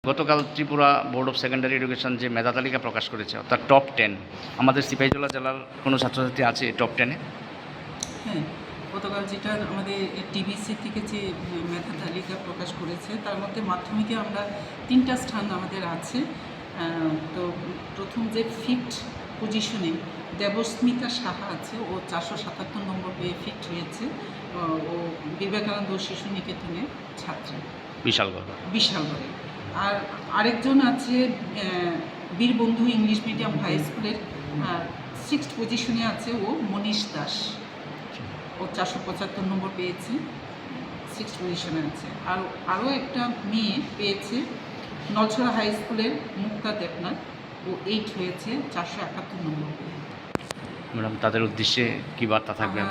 গতকাল Tripura board of secondary education যে মেধা তালিকা প্রকাশ করেছে অর্থাৎ টপ 10 আমাদের সিপাহীজলা জেলার কোনো ছাত্রছাত্রী আছে টপ 10-এ? হ্যাঁ, গতকাল যেটা আমাদের টিবিসি থেকে যে মেধা তালিকা প্রকাশ করেছে তার মধ্যে মাধ্যমিকে আমরা 3টা স্থান আমাদের আছে। তো প্রথম যে 5th পজিশনে দেবস্মিতা সাহা আছে, ও 477 নম্বর পেয়ে ফিট হয়েছে। ও বিবেকানন্দ শিশু নিকেতনের ছাত্রী, বিশালগড়ে। আর আরেকজন আছে বীরবন্ধু ইংলিশ মিডিয়াম হাই স্কুলের 6th পজিশনে আছে ও মনীষ দাস, ও 475 নম্বর পেয়েছে, 6th পজিশনে আছে। আর আরও একটা মেয়ে পেয়েছে নলছড়া হাই স্কুলের মুক্তা দেবনাথ, ও 8 হয়েছে, 471 নম্বর পেয়ে। ম্যাডাম, তাদের উদ্দেশ্যে কী বার্তা থাকবে?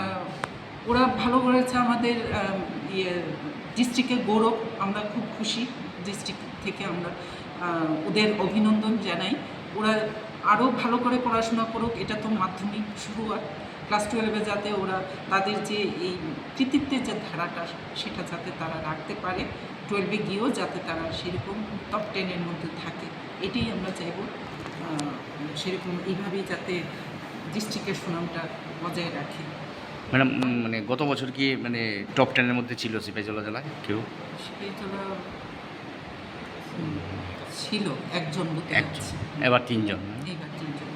ওরা ভালো করেছে, আমাদের ডিস্ট্রিক্টের গৌরব, আমরা খুব খুশি। ডিস্ট্রিক্ট থেকে আমরা ওদের অভিনন্দন জানাই। ওরা আরও ভালো করে পড়াশোনা করুক, এটা তো মাধ্যমিক শুরুয়াত। ক্লাস 12-এ যাতে ওরা তাদের যে এই কৃতিত্বের যে ধারাটা সেটা যাতে তারা রাখতে পারে, 12-এ গিয়েও যাতে তারা সেরকম টপ 10-এর মধ্যে থাকে, এটাই আমরা চাইব। সেরকম এইভাবেই যাতে ডিস্ট্রিক্টের সুনামটা বজায় রাখে। ম্যাডাম, মানে গত বছর কি মানে টপ 10-এর মধ্যে ছিল সিপাহীজলা জেলায় কেউ? সিপাহীজলা ছিল একজন, এবার 3 জন। এইবার 3 জন।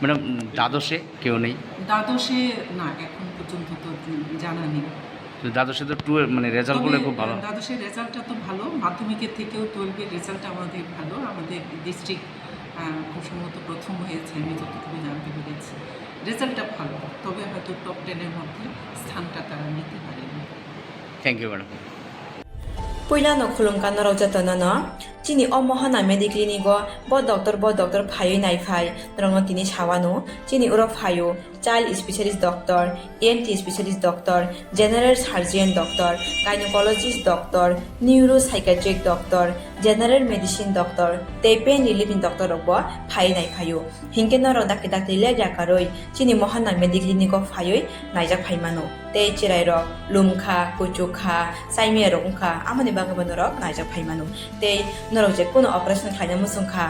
ম্যাডাম, দ্বাদশে কেউ নেই? দ্বাদশে না, এখন পর্যন্ত তো জানা নেই। তো দ্বাদশে তো 12 মানে রেজাল্টগুলো খুব ভালো। দ্বাদশের রেজাল্টটা তো ভালো, মাধ্যমিকের থেকেও 12-এর রেজাল্টটা আমাদের ভালো। আমাদের ডিস্ট্রিক্ট খুব সম্ভবত প্রথম হয়েছে, আমি যতটুকু জানতে পেরেছি। রেজাল্টটা ভালো, তবে হয়তো টপ 10-এর মধ্যে স্থানটা তারা নিতে পারেনি। Thank you madam. Puilano khulumkan rojatono chini omohana mediclinigo bo doctor phayo nai phai rongno tini sawano chini uro phayo child specialist doctor, ENT specialist doctor, general surgeon doctor, gynecologist doctor, neuropsychiatric doctor, general medicine doctor, pain relieving doctor robo phai nai phayo hinkeno ro dakita tile jakaroi chini mohana mediclinigo phayo naijak phaimano te chirai ro lumkha kuchukha saimia rongkha amani bagabano ro naijak phaimano te norok je kono operation khaina musungkha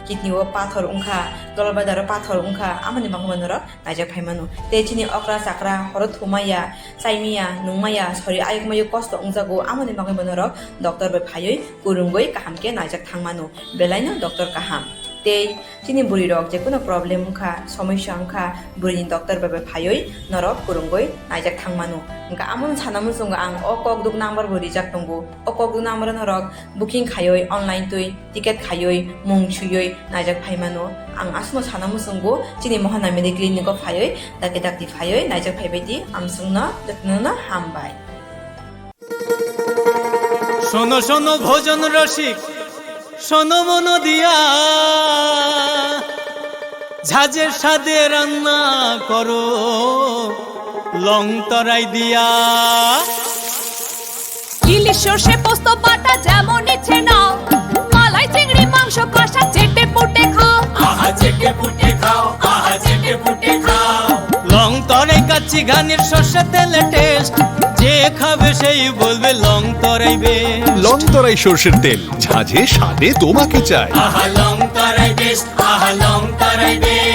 kidney o pathor ungkha dolbadar pathor ungkha amani bagabano ro naijak phaimano te chini okra sakra horot humaya saimia nungmaya sori ayukmayu kosto ungjago amani bagabano ro doctor be phayoi kurungoi kahamke naijak thangmano belaino doctor kaham te chini buri rok je kono problem ungkha সমস্যা ungkha burini doctor be phayoi norok kurungoi naijak thangmano engka amon sanamun sunga ang okok duk number buri jak tongo okok duk number norok booking khayoi online tui ticket khayoi mung chuyoi naijak phaimano ang asno sanamun sungo chini mohana mediclinic ko phayoi dakti phayoi naijak phaibedi amsungna jatnona hambai শোনো শোনো ভোজন রসিক, শোনো মন দিয়া, ঝাঁঝের স্বাদে রান্না করো লং তরাই দিয়া। ইলিশ সর্ষে পোস্ত বাটা যেমন ইচ্ছে নাও, মালাই চিংড়ি মাংস কষা চেটে পুটে খাও, আহা চেটে পুটে খাও, আহা চেটে পুটে খাও। লং তরাই কাচ্চি ঘানির সর্ষে তেলে টেস্ট, যে খাবে সেই বলবে লং তরাই বেশ। লং তরাই সর্ষের তেল, ঝাঁঝে স্বাদে তোমাকে চাই। আহা লং তরাই বেশ, আহা লং তরাই বেশ।